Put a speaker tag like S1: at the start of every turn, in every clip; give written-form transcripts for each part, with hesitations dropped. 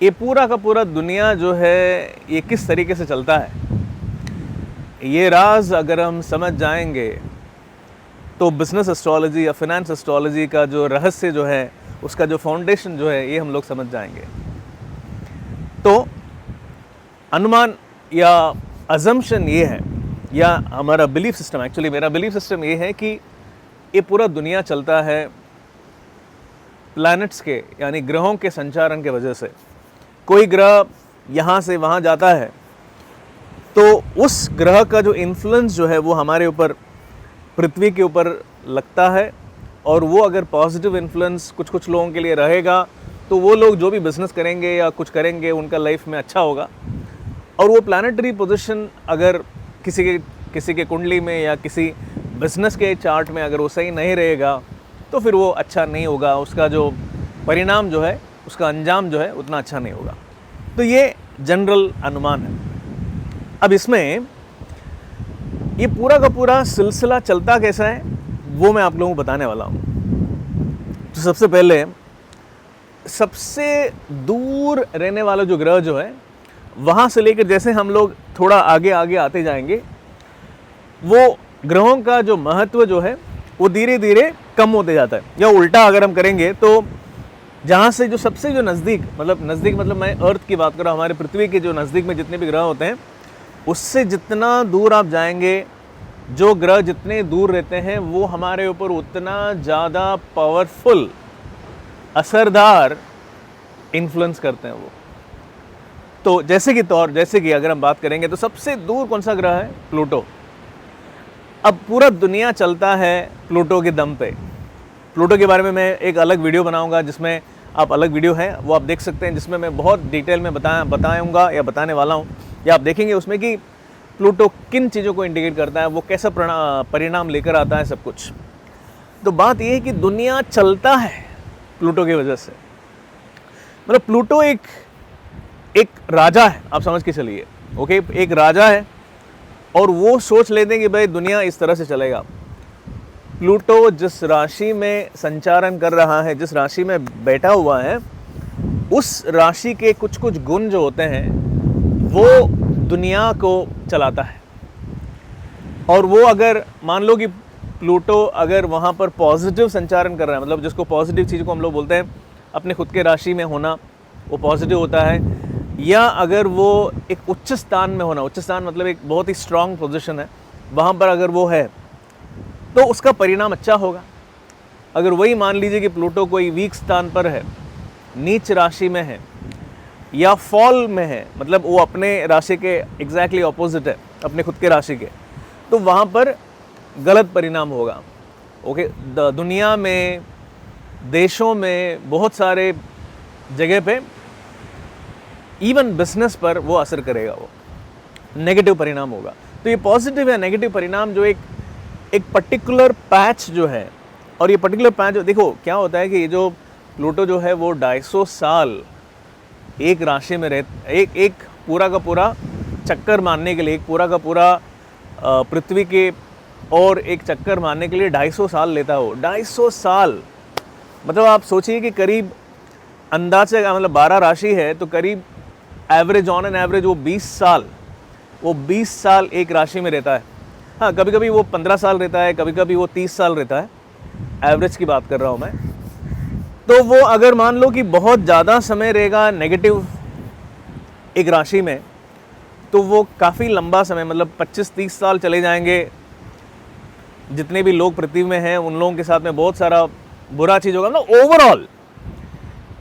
S1: ये पूरा का पूरा दुनिया जो है ये किस तरीके से चलता है, ये राज अगर हम समझ जाएंगे तो बिजनेस एस्ट्रोलॉजी या फिनेंस एस्ट्रोलॉजी का जो रहस्य जो है, उसका जो फाउंडेशन जो है, ये हम लोग समझ जाएंगे। तो अनुमान या अजम्पशन ये है, या हमारा बिलीफ सिस्टम, एक्चुअली मेरा बिलीफ सिस्टम ये है कि ये पूरा दुनिया चलता है प्लैनेट्स के यानी ग्रहों के संचारण के वजह से। कोई ग्रह यहाँ से वहाँ जाता है तो उस ग्रह का जो इन्फ्लुएंस जो है वो हमारे ऊपर, पृथ्वी के ऊपर लगता है, और वो अगर पॉजिटिव इन्फ्लुएंस कुछ कुछ लोगों के लिए रहेगा तो वो लोग जो भी बिज़नेस करेंगे या कुछ करेंगे उनका लाइफ में अच्छा होगा। और वो प्लानिटरी पोजीशन अगर किसी के कुंडली में या किसी बिजनेस के चार्ट में अगर वो सही नहीं रहेगा तो फिर वो अच्छा नहीं होगा, उसका जो परिणाम जो है, उसका अंजाम जो है उतना अच्छा नहीं होगा। तो ये जनरल अनुमान है। अब इसमें ये पूरा का पूरा सिलसिला चलता कैसा है वो मैं आप लोगों को बताने वाला हूँ। तो सबसे पहले सबसे दूर रहने वाला जो ग्रह जो है, वहाँ से लेकर जैसे हम लोग थोड़ा आगे आगे आते जाएंगे, वो ग्रहों का जो महत्व जो है वो धीरे धीरे कम होते जाता है। या उल्टा अगर हम करेंगे तो जहाँ से जो सबसे जो नज़दीक मतलब मैं अर्थ की बात कर रहा हूँ, हमारे पृथ्वी के जो नज़दीक में जितने भी ग्रह होते हैं, उससे जितना दूर आप जाएंगे, जो ग्रह जितने दूर रहते हैं वो हमारे ऊपर उतना ज़्यादा पावरफुल, असरदार इन्फ्लुएंस करते हैं वो। तो जैसे कि अगर हम बात करेंगे तो सबसे दूर कौन सा ग्रह है? प्लूटो। अब पूरा दुनिया चलता है प्लूटो के दम पे। प्लूटो के बारे में मैं एक अलग वीडियो बनाऊंगा, जिसमें आप अलग वीडियो है वो आप देख सकते हैं, जिसमें मैं बहुत डिटेल में बताऊंगा या बताने वाला हूं, या आप देखेंगे उसमें कि प्लूटो किन चीज़ों को इंडिकेट करता है, वो कैसा परिणाम लेकर आता है, सब कुछ। तो बात यह है कि दुनिया चलता है प्लूटो की वजह से। मतलब प्लूटो एक राजा है, आप समझ के चलिए, ओके, एक राजा है, और वो सोच लेते हैं कि भाई दुनिया इस तरह से चलेगा। प्लूटो जिस राशि में संचारण कर रहा है, जिस राशि में बैठा हुआ है, उस राशि के कुछ कुछ गुण जो होते हैं वो दुनिया को चलाता है। और वो अगर मान लो कि प्लूटो अगर वहाँ पर पॉजिटिव संचारण कर रहा है, मतलब जिसको पॉजिटिव चीज़ को हम लोग बोलते हैं अपने खुद के राशि में होना, वो पॉजिटिव होता है। या अगर वो एक उच्च स्थान में होना, उच्च स्थान मतलब एक बहुत ही स्ट्रांग पोजीशन है, वहाँ पर अगर वो है तो उसका परिणाम अच्छा होगा। अगर वही मान लीजिए कि प्लूटो कोई वीक स्थान पर है, नीच राशि में है या फॉल में है, मतलब वो अपने राशि के एग्जैक्टली ऑपोजिट है, अपने खुद के राशि के, तो वहाँ पर गलत परिणाम होगा। ओके, दुनिया में, देशों में, बहुत सारे जगह पे, इवन बिजनेस पर वो असर करेगा, वो नेगेटिव परिणाम होगा। तो ये पॉजिटिव या नेगेटिव परिणाम जो एक पर्टिकुलर पैच जो है, और ये पर्टिकुलर पैच जो, देखो क्या होता है कि ये जो प्लूटो जो है वो 250 साल एक राशि में एक पूरा का पूरा चक्कर मारने के लिए, एक पूरा का पूरा पृथ्वी के और एक चक्कर मारने के लिए 250 साल लेता हो। 250 साल मतलब आप सोचिए कि करीब अंदाज से, मतलब 12 राशि है तो करीब एवरेज, ऑन एन एवरेज वो 20 साल एक राशि में रहता है। हाँ, कभी कभी वो 15 साल रहता है, कभी कभी वो 30 साल रहता है, एवरेज की बात कर रहा हूँ मैं। तो वो अगर मान लो कि बहुत ज़्यादा समय रहेगा नेगेटिव एक राशि में, तो वो काफ़ी लंबा समय, मतलब 25-30 साल चले जाएंगे। जितने भी लोग पृथ्वी में हैं उन लोगों के साथ में बहुत सारा बुरा चीज़ होगा। मतलब ओवरऑल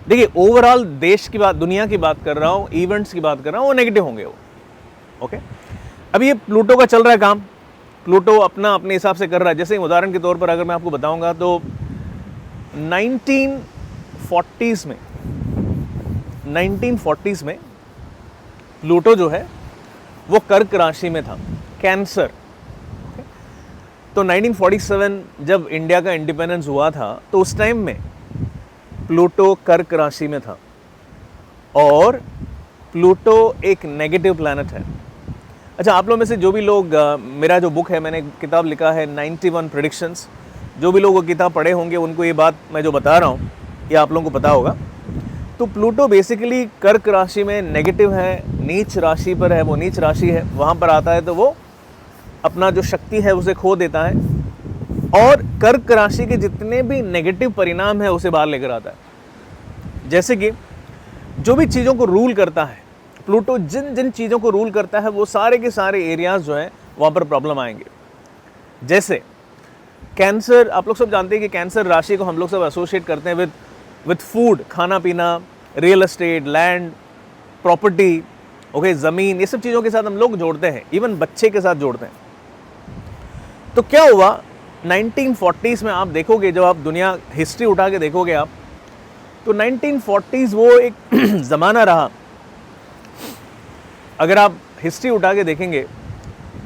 S1: देखिए, ओवरऑल देश की बात, दुनिया की बात कर रहा हूँ, इवेंट्स की बात कर रहा हूँ, वो नेगेटिव होंगे वो। ओके, अब ये प्लूटो का चल रहा है काम, प्लूटो अपने हिसाब से कर रहा है। जैसे उदाहरण के तौर पर अगर मैं आपको बताऊंगा तो 1940s में प्लूटो जो है वो कर्क राशि में था, कैंसर। तो 1947 जब इंडिया का इंडिपेंडेंस हुआ था तो उस टाइम में प्लूटो कर्क राशि में था, और प्लूटो एक नेगेटिव प्लैनेट है। अच्छा, आप लोग में से जो भी लोग, मेरा जो बुक है, मैंने किताब लिखा है 91 प्रेडिक्शंस, जो भी लोग वो किताब पढ़े होंगे उनको ये बात मैं जो बता रहा हूँ ये आप लोगों को पता होगा। तो प्लूटो बेसिकली कर्क राशि में नेगेटिव है, नीच राशि पर है, वो नीच राशि है, वहाँ पर आता है तो वो अपना जो शक्ति है उसे खो देता है और कर्क राशि के जितने भी नेगेटिव परिणाम है उसे बाहर लेकर आता है। जैसे कि जो भी चीज़ों को रूल करता है प्लूटो, जिन जिन चीज़ों को रूल करता है वो सारे के सारे एरियाज जो हैं वहाँ पर प्रॉब्लम आएंगे। जैसे कैंसर, आप लोग सब जानते हैं कि कैंसर राशि को हम लोग सब एसोसिएट करते हैं विद फूड, खाना पीना, real estate, land, property, okay, ज़मीन, ये सब चीज़ों के साथ हम लोग जोड़ते हैं, इवन बच्चे के साथ जोड़ते हैं। तो क्या हुआ 1940s में, आप देखोगे जब आप दुनिया हिस्ट्री उठा के देखोगे आप, तो 1940s वो एक ज़माना रहा। अगर आप हिस्ट्री उठा के देखेंगे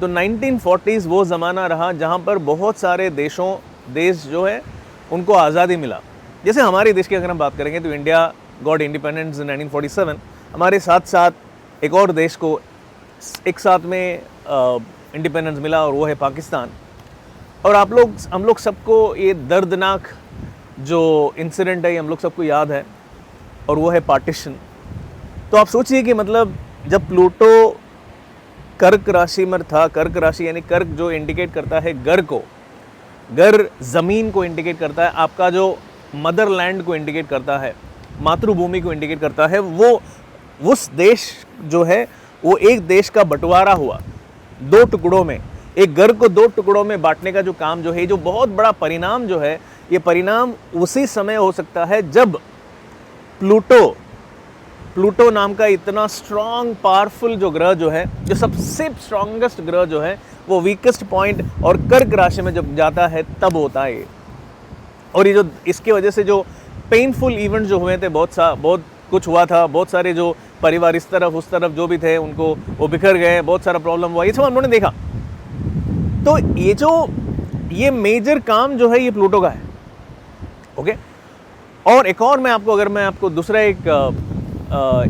S1: तो 1940s वो ज़माना रहा जहाँ पर बहुत सारे देश जो है उनको आज़ादी मिला। जैसे हमारे देश की अगर हम बात करेंगे तो इंडिया गॉट इंडिपेंडेंस इन 1947, हमारे साथ साथ एक और देश को एक साथ में इंडिपेंडेंस मिला और वो है पाकिस्तान। और हम लोग सबको ये दर्दनाक जो इंसिडेंट है हम लोग सबको याद है और वो है पार्टीशन। तो आप सोचिए कि मतलब जब प्लूटो कर्क राशि में था, कर्क राशि यानी कर्क जो इंडिकेट करता है घर को, घर ज़मीन को इंडिकेट करता है, आपका जो मदरलैंड को इंडिकेट करता है, मातृभूमि को इंडिकेट करता है, वो उस देश जो है वो एक देश का बंटवारा हुआ 2 टुकड़ों में। एक घर को 2 टुकड़ों में बांटने का जो काम जो है, जो बहुत बड़ा परिणाम जो है, ये परिणाम उसी समय हो सकता है जब प्लूटो नाम का इतना स्ट्रॉन्ग पावरफुल जो ग्रह जो है, जो सबसे स्ट्रॉन्गेस्ट ग्रह जो है, वो वीकेस्ट पॉइंट और कर्क राशि में जब जाता है तब होता है ये। और ये जो इसके वजह से जो पेनफुल इवेंट्स जो हुए थे, बहुत कुछ हुआ था, बहुत सारे जो परिवार इस तरफ उस तरफ जो भी थे उनको वो बिखर गए, बहुत सारा प्रॉब्लम हुआ, ये सब हम लोगों ने देखा। तो ये मेजर काम जो है ये प्लूटो का है, ओके। और एक और अगर मैं आपको दूसरा एक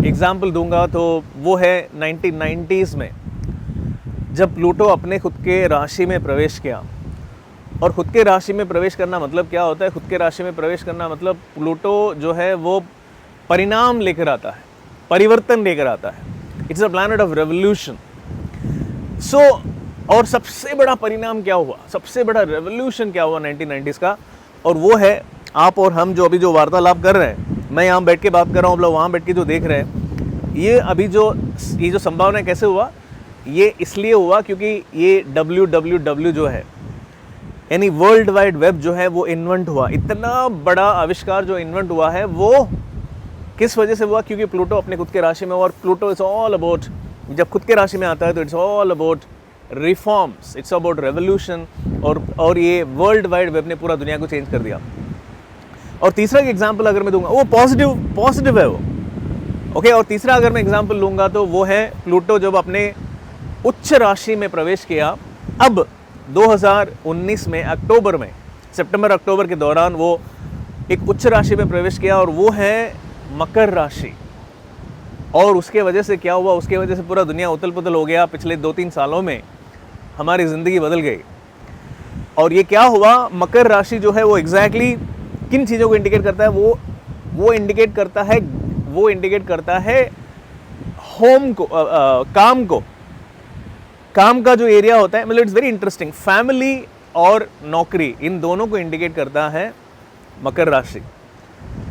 S1: एग्जाम्पल दूंगा तो वो है 1990s में जब प्लूटो अपने खुद के राशि में प्रवेश किया। और खुद के राशि में प्रवेश करना मतलब क्या होता है? खुद के राशि में प्रवेश करना मतलब प्लूटो जो है वो परिणाम लेकर आता है, परिवर्तन लेकर आता है। It's a planet of revolution. और सबसे बड़ा परिणाम क्या हुआ, सबसे बड़ा रेवोल्यूशन क्या हुआ 1990s का? और वो है आप और हम जो अभी जो वार्तालाप कर रहे हैं, मैं यहाँ बैठ के बात कर रहा हूँ, आप लोग वहाँ बैठ के जो देख रहे हैं, ये जो संभावना कैसे हुआ? ये इसलिए हुआ क्योंकि ये WWW जो है यानी वर्ल्ड वाइड वेब जो है वो इन्वेंट हुआ। इतना बड़ा आविष्कार जो इन्वेंट हुआ है वो किस वजह से हुआ? क्योंकि प्लूटो अपने खुद के राशि में, और प्लूटो इट्स ऑल अबाउट, जब खुद के राशि में आता है तो it's all about reforms, it's about revolution. और ये वर्ल्ड वाइड वेब ने पूरा दुनिया को चेंज कर दिया। और तीसरा एग्जाम्पल अगर मैं दूंगा वो पॉजिटिव है वो, ओके। और तीसरा अगर मैं एग्जाम्पल लूँगा तो वो है प्लूटो जब अपने उच्च राशि में प्रवेश किया, अब 2019 में अक्टूबर में, सितंबर अक्टूबर के दौरान वो एक उच्च राशि में प्रवेश किया और वो है मकर राशि। और उसके वजह से क्या हुआ? उसके वजह से पूरा दुनिया उथल पुथल हो गया। पिछले 2-3 सालों में हमारी ज़िंदगी बदल गई। और ये क्या हुआ? मकर राशि जो है वो एग्जैक्टली किन चीज़ों को इंडिकेट करता है? वो इंडिकेट करता है होम को, काम को, काम का जो एरिया होता है। मतलब इट्स वेरी इंटरेस्टिंग, फैमिली और नौकरी, इन दोनों को इंडिकेट करता है मकर राशि।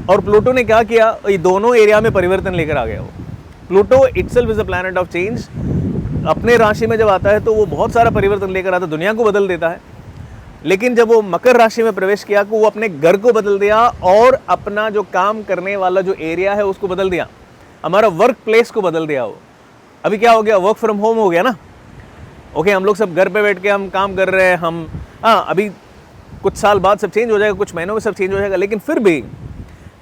S1: और प्लूटो ने क्या किया? ये दोनों एरिया में परिवर्तन लेकर आ गया। वो Pluto itself is a planet of change. अपने राशि में जब आता है तो वो बहुत सारा परिवर्तन लेकर आता है, दुनिया को बदल देता है। लेकिन जब वो मकर राशि में प्रवेश किया तो वो अपने घर को बदल दिया और अपना जो काम करने वाला जो एरिया है उसको बदल दिया, हमारा वर्क प्लेस को बदल दिया। वो अभी क्या हो गया? वर्क फ्रॉम होम हो गया ना, ओके। हम लोग सब घर पे बैठ के हम काम कर रहे हैं। हम अभी कुछ साल बाद सब चेंज हो जाएगा, कुछ महीनों में सब चेंज हो जाएगा। लेकिन फिर भी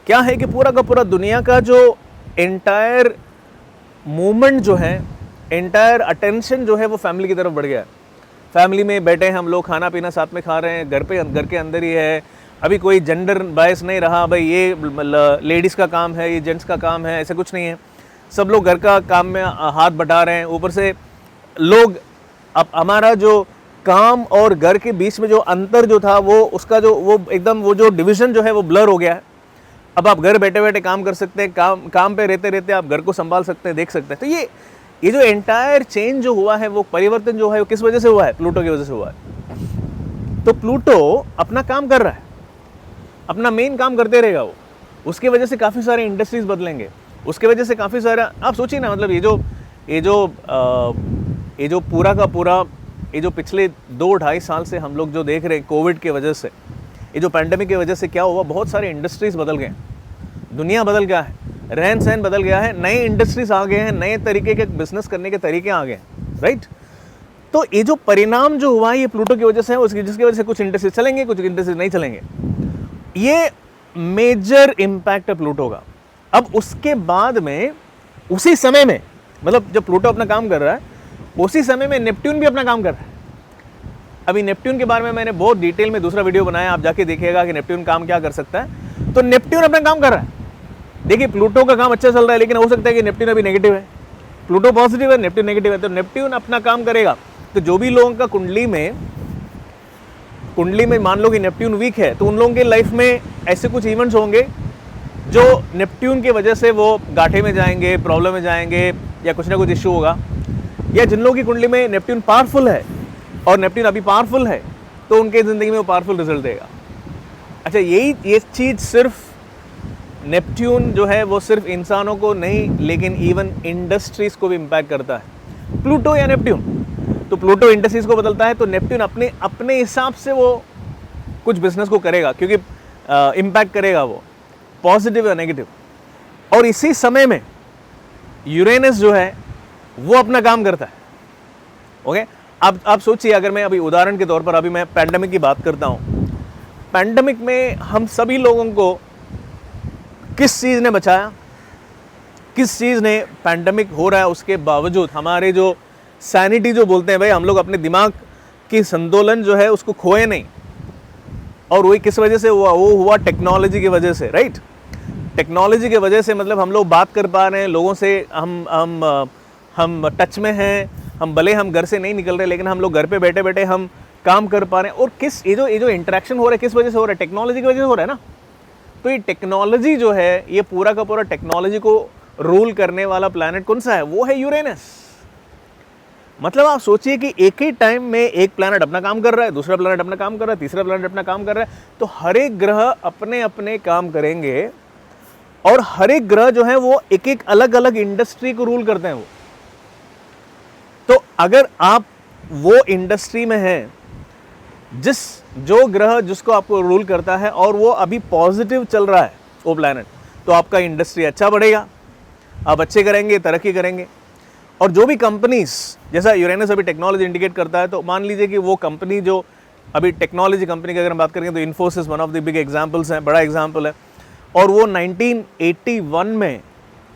S1: क्या है कि पूरा का पूरा दुनिया का जो एंटायर मूवमेंट जो है, एंटायर अटेंशन जो है वो फैमिली की तरफ बढ़ गया है। फैमिली में बैठे हैं हम लोग, खाना पीना साथ में खा रहे हैं, घर के अंदर ही है। अभी कोई जेंडर बायस नहीं रहा, भाई ये लेडीज़ का काम है, ये जेंट्स का काम है, ऐसा कुछ नहीं है। सब लोग घर का काम में हाथ बटा रहे हैं। ऊपर से लोग, अब हमारा जो काम और घर के बीच में जो अंतर जो था वो उसका जो वो एकदम वो जो डिवीज़न जो है वो ब्लर हो गया है। अब आप घर बैठे बैठे काम कर सकते हैं, काम पे रहते रहते आप घर को संभाल सकते हैं, देख सकते हैं। तो ये जो एंटायर चेंज जो हुआ है, वो परिवर्तन जो है वो किस वजह से हुआ है? प्लूटो की वजह से हुआ है। तो प्लूटो अपना काम कर रहा है, अपना मेन काम करते रहेगा वो। उसकी वजह से काफ़ी सारे इंडस्ट्रीज बदलेंगे, उसके वजह से काफ़ी सारा, आप सोचिए ना, मतलब ये जो पूरा का पूरा ये जो पिछले 2-2.5 साल से हम लोग जो देख रहे हैं कोविड की वजह से, ये जो पैंडेमिक की वजह से क्या हुआ, बहुत सारे इंडस्ट्रीज बदल गए, दुनिया बदल गया है, रहन सहन बदल गया है, नए इंडस्ट्रीज आ गए हैं, नए तरीके के बिजनेस करने के तरीके आ गए हैं, राइट। तो ये जो परिणाम जो हुआ है ये प्लूटो की वजह से है, उसकी जिसकी वजह से कुछ इंडस्ट्रीज चलेंगे, कुछ इंडस्ट्रीज नहीं चलेंगे। ये मेजर इम्पैक्ट है प्लूटो का। अब उसके बाद में, उसी समय में, मतलब जब प्लूटो अपना काम कर रहा है उसी समय में नेपट्यून भी अपना काम कर रहा है। अभी नेपट्यून के बारे में मैंने बहुत डिटेल में दूसरा वीडियो बनाया, आप जाके देखिएगा कि नेपट्यून काम क्या कर सकता है। तो नेपट्यून अपना काम कर रहा है। देखिए प्लूटो का काम अच्छा चल रहा है, लेकिन हो सकता है कि नेपट्यून अभी नेगेटिव है, प्लूटो पॉजिटिव है, नेपट्यून नेगेटिव है। तो नेपट्यून अपना काम करेगा। तो जो भी लोगों का कुंडली में मान लो कि नेपट्यून वीक है, तो उन लोगों के लाइफ में ऐसे कुछ इवेंट्स होंगे जो नेपट्यून की वजह से वो गाठे में जाएंगे, प्रॉब्लम में जाएंगे, या कुछ ना कुछ इश्यू होगा। या जिन लोगों की कुंडली में नेपट्यून पावरफुल है और नेपट्यून अभी पावरफुल है, तो उनके ज़िंदगी में वो पावरफुल रिजल्ट देगा। अच्छा, ये चीज़ सिर्फ नेपट्यून जो है वो सिर्फ इंसानों को नहीं, लेकिन इवन इंडस्ट्रीज को भी इम्पैक्ट करता है, प्लूटो या नेपट्यून। तो प्लूटो इंडस्ट्रीज को बदलता है, तो नेपट्यून अपने हिसाब से वो कुछ बिजनेस को करेगा, क्योंकि इम्पैक्ट करेगा वो पॉजिटिव या नेगेटिव। और इसी समय में यूरेनस जो है वो अपना काम करता है। ओके, अब आप सोचिए, अगर मैं अभी उदाहरण के तौर पर अभी मैं पैंडेमिक की बात करता हूँ, पैंडेमिक में हम सभी लोगों को किस चीज़ ने बचाया? किस चीज़ ने, पैंडेमिक हो रहा है उसके बावजूद हमारे जो सैनिटी जो बोलते हैं भाई, हम लोग अपने दिमाग की संतुलन जो है उसको खोए नहीं। और वही किस वजह से हुआ? वो हुआ टेक्नोलॉजी की वजह से, राइट। टेक्नोलॉजी की वजह से, मतलब हम लोग बात कर पा रहे हैं लोगों से, हम टच में हैं, हम भले हम घर से नहीं निकल रहे, लेकिन हम लोग घर पे बैठे बैठे हम काम कर पा रहे हैं। और ये जो इंटरेक्शन हो रहा है किस वजह से हो रहा है? टेक्नोलॉजी की वजह से हो रहा है ना। तो ये टेक्नोलॉजी जो है, ये पूरा का पूरा टेक्नोलॉजी को रूल करने वाला प्लैनेट कौन सा है? वो है यूरेनस। मतलब आप सोचिए कि एक ही टाइम में एक प्लैनेट अपना काम कर रहा है, दूसरा प्लैनेट अपना काम कर रहा है, तीसरा प्लैनेट अपना काम कर रहा है। तो हर एक ग्रह अपने अपने काम करेंगे, और हर एक ग्रह जो है वो एक एक अलग अलग इंडस्ट्री को रूल करते हैं वो। तो अगर आप वो इंडस्ट्री में हैं, जो ग्रह जिसको आपको रूल करता है और वो अभी पॉजिटिव चल रहा है वो प्लैनेट, तो आपका इंडस्ट्री अच्छा बढ़ेगा, आप अच्छे करेंगे, तरक्की करेंगे। और जो भी कंपनीज, जैसा यूरेनस अभी टेक्नोलॉजी इंडिकेट करता है, तो मान लीजिए कि वो कंपनी जो अभी टेक्नोलॉजी कंपनी की अगर हम बात करेंगे तो Infosys one of the big examples है, बड़ा एग्जांपल है। और वो 1981 में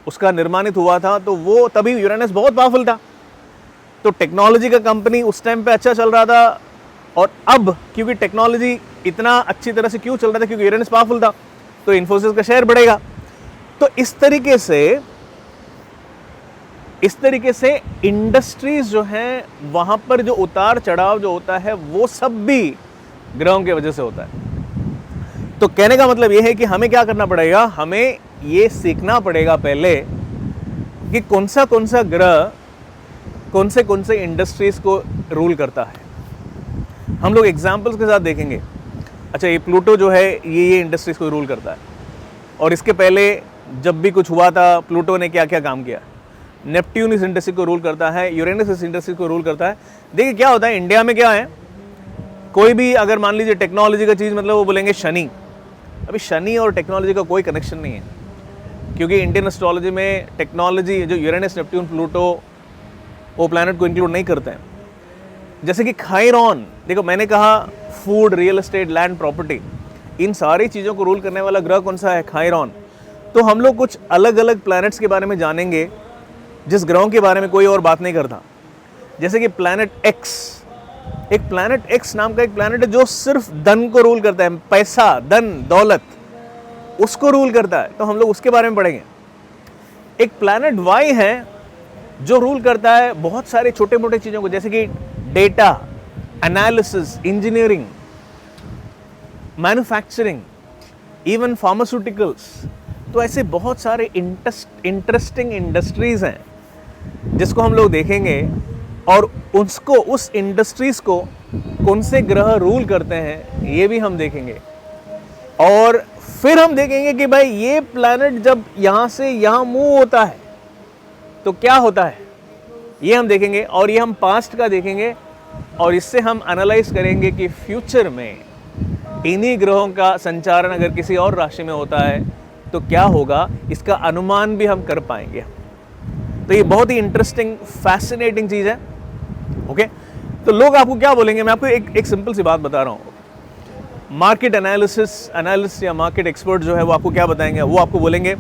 S1: उसका निर्माणित हुआ था, तो वो तभी यूरेनस बहुत पावरफुल था। तो टेक्नोलॉजी का कंपनी उस टाइम पे अच्छा चल रहा था, और अब क्योंकि टेक्नोलॉजी इतना अच्छी तरह से क्यों चल रहा था? क्योंकि यूरेनस पावरफुल था, तो इन्फोसिस का शेयर बढ़ेगा। तो इस तरीके से इंडस्ट्रीज जो हैं, वहां पर जो उतार चढ़ाव जो होता है वो सब भी ग्रहों की वजह से होता है। तो कहने का मतलब ये है कि हमें क्या करना पड़ेगा? हमें ये सीखना पड़ेगा पहले कि कौन सा ग्रह कौन से इंडस्ट्रीज को रूल करता है। हम लोग एग्जाम्पल्स के साथ देखेंगे। अच्छा, ये प्लूटो जो है ये इंडस्ट्रीज को रूल करता है, और इसके पहले जब भी कुछ हुआ था प्लूटो ने क्या क्या काम किया। नेपट्यून इस इंडस्ट्री को रूल करता है, यूरेनस इस इंडस्ट्री को रूल करता है। देखिए क्या होता है इंडिया में, क्या है, कोई भी अगर मान लीजिए टेक्नोलॉजी का चीज़, मतलब वो बोलेंगे शनि। अभी शनि और टेक्नोलॉजी का कोई कनेक्शन नहीं है, क्योंकि इंडियन एस्ट्रोलॉजी में टेक्नोलॉजी जो यूरेनस, नेपट्यून, प्लूटो वो प्लैनेट को इंक्लूड नहीं करते हैं। जैसे कि खायरॉन, देखो मैंने कहा food, real estate, land, property, इन सारी चीज़ों को रूल करने वाला ग्रह कौन सा है? खायरॉन। तो हम लोग कुछ अलग अलग प्लैनेट्स के बारे में जानेंगे जिस ग्रहों के बारे में कोई और बात नहीं करता। जैसे कि प्लैनेट एक्स, एक प्लैनेट एक्स नाम का एक प्लैनेट है जो सिर्फ धन को रूल करता है, पैसा, धन, दौलत, उसको रूल करता है, तो हम लोग उसके बारे में पढ़ेंगे। एक प्लैनेट वाई है जो रूल करता है बहुत सारे छोटे मोटे चीज़ों को, जैसे कि data analysis, engineering, manufacturing, even pharmaceuticals. तो ऐसे बहुत सारे इंटरेस्टिंग इंडस्ट्रीज़ हैं जिसको हम लोग देखेंगे, और उसको, उस इंडस्ट्रीज़ को कौन से ग्रह रूल करते हैं ये भी हम देखेंगे। और फिर हम देखेंगे कि भाई ये प्लैनेट जब यहाँ से यहाँ मूव होता है तो क्या होता है, ये हम देखेंगे। और ये हम पास्ट का देखेंगे, और इससे हम एनालाइज करेंगे कि फ्यूचर में इन्हीं ग्रहों का संचारण अगर किसी और राशि में होता है तो क्या होगा, इसका अनुमान भी हम कर पाएंगे। तो ये बहुत ही इंटरेस्टिंग, फैसिनेटिंग चीज़ है। ओके, तो लोग आपको क्या बोलेंगे, मैं आपको एक सिंपल सी बात बता रहा हूँ। मार्केट एनालिस्ट या मार्केट एक्सपर्ट जो है वो आपको क्या बताएंगे, वो आपको बोलेंगे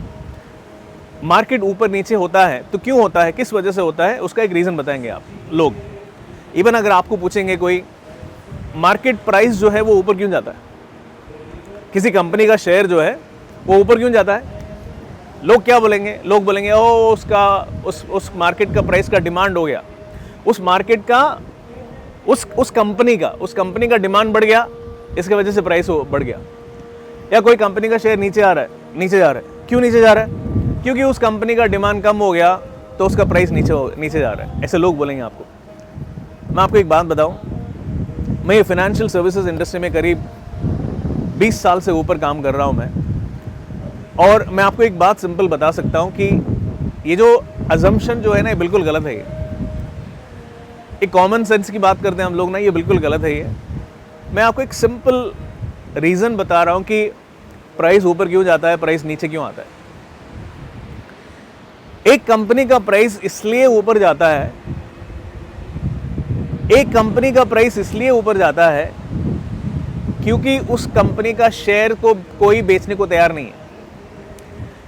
S1: मार्केट ऊपर नीचे होता है तो क्यों होता है, किस वजह से होता है, उसका एक रीज़न बताएंगे आप लोग। इवन अगर आपको पूछेंगे कोई मार्केट प्राइस जो है वो ऊपर क्यों जाता है, किसी कंपनी का शेयर जो है वो ऊपर क्यों जाता है, लोग क्या बोलेंगे, लोग बोलेंगे ओ उसका उस मार्केट का प्राइस का डिमांड हो गया, उस मार्केट का उस कंपनी का डिमांड बढ़ गया, इसके वजह से प्राइस बढ़ गया। या कोई कंपनी का शेयर नीचे जा रहा है, क्यों नीचे जा रहा है, क्योंकि उस कंपनी का डिमांड कम हो गया तो उसका प्राइस नीचे जा रहा है। ऐसे लोग बोलेंगे आपको। मैं आपको एक बात बताऊं, मैं ये फाइनेंशियल सर्विसेज इंडस्ट्री में करीब 20 साल से ऊपर काम कर रहा हूं मैं, और मैं आपको एक बात सिंपल बता सकता हूं कि ये जो अजम्पशन जो है ना, ये बिल्कुल गलत है। ये कॉमन सेंस की बात करते हैं हम लोग ना, ये बिल्कुल गलत है। ये मैं आपको एक सिंपल रीज़न बता रहा हूं कि प्राइस ऊपर क्यों जाता है, प्राइस नीचे क्यों आता है। एक कंपनी का प्राइस इसलिए ऊपर जाता है, एक कंपनी का प्राइस इसलिए ऊपर जाता है क्योंकि उस कंपनी का शेयर को कोई बेचने को तैयार नहीं है,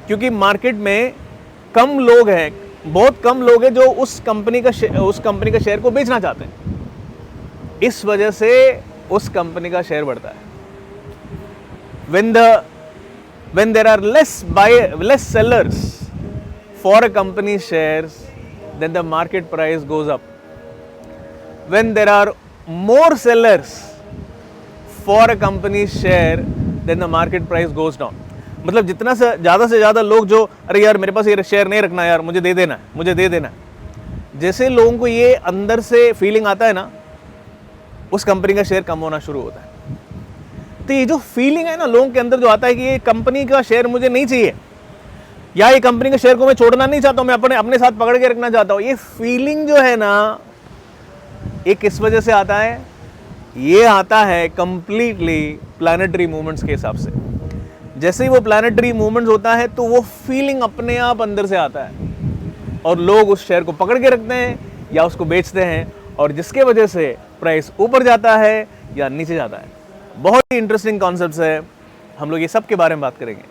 S1: क्योंकि मार्केट में कम लोग हैं, बहुत कम लोग हैं जो उस कंपनी का शेयर को बेचना चाहते हैं। इस वजह से उस कंपनी का शेयर बढ़ता है। when there are less sellers for a company's shares, then the market price goes up. When there are more sellers for a company's share, then the market price goes down. मतलब जितना से ज़्यादा लोग जो अरे यार मेरे पास ये शेयर नहीं रखना यार, मुझे दे देना है, जैसे लोगों को ये अंदर से फीलिंग आता है ना, उस कंपनी का शेयर कम होना शुरू होता है। तो ये जो फीलिंग है ना लोगों के अंदर जो आता है कि ये कंपनी का शेयर मुझे नहीं चाहिए, या ये कंपनी के शेयर को मैं छोड़ना नहीं चाहता हूँ, मैं अपने साथ पकड़ के रखना चाहता हूँ, ये फीलिंग जो है ना, ये किस वजह से आता है, ये आता है कंप्लीटली प्लैनेटरी मूवमेंट्स के हिसाब से। जैसे ही वो प्लैनेटरी मूवमेंट्स होता है तो वो फीलिंग अपने आप अंदर से आता है, और लोग उस शेयर को पकड़ के रखते हैं या उसको बेचते हैं, और जिसके वजह से प्राइस ऊपर जाता है या नीचे जाता है। बहुत ही इंटरेस्टिंग कॉन्सेप्ट्स है, हम लोग ये सब के बारे में बात करेंगे।